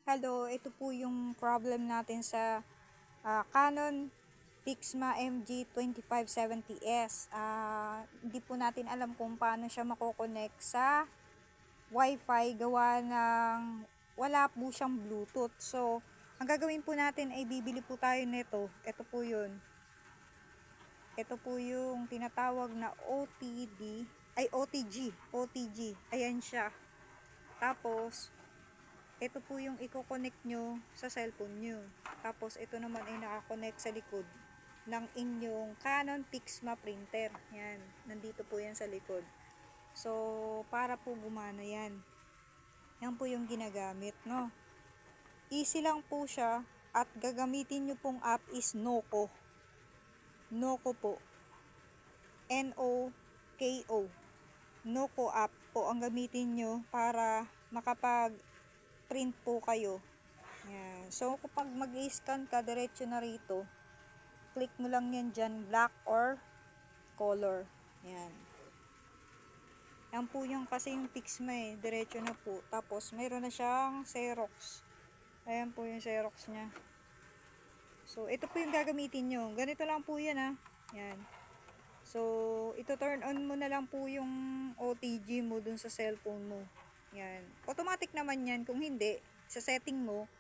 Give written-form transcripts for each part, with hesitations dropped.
Hello, ito po yung problem natin sa Canon Pixma MG2570S. Hindi po natin alam kung paano siya makokonect sa Wi-Fi gawa ng wala po siyang Bluetooth. So, ang gagawin po natin ay bibili po tayo nito. Ito po yun. Ito po yung tinatawag na OTG. Ayan siya. Tapos, ito po yung i-connect nyo sa cellphone nyo. Tapos ito naman ay nakakonect sa likod ng inyong Canon Pixma printer. Yan, nandito po yan sa likod. So, para po gumana yan. Yan po yung ginagamit, no? Easy lang po siya at gagamitin nyo pong app is Noco. Noco po. N-O-K-O. Noco app po ang gamitin nyo para makapag print po kayo. Yan. So, kapag mag-i-scan ka, diretso na rito. Click mo lang yan dyan, black or color. Yan. Yan po yung kasi yung Pixma eh. Diretso na po. Tapos, mayroon na siyang Xerox. Ayan po yung Xerox niya. So, ito po yung gagamitin nyo. Ganito lang po yan ha. Yan. So, ito turn on mo na lang po yung OTG mo dun sa cellphone mo. Yan. Automatic naman yan. Kung hindi, sa setting mo,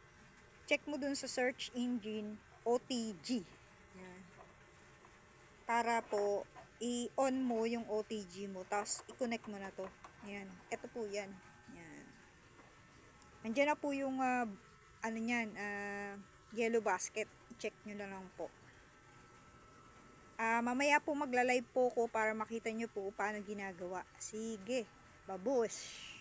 check mo dun sa search engine OTG. Yan. Para po i-on mo yung OTG mo, tapos i-connect mo na to. Yan. Ito po yan. Yan. Nandiyan na po yung ano yan, yellow basket. Check nyo na lang po. Mamaya po magla-live po ko para makita nyo po paano ginagawa. Sige. Babush.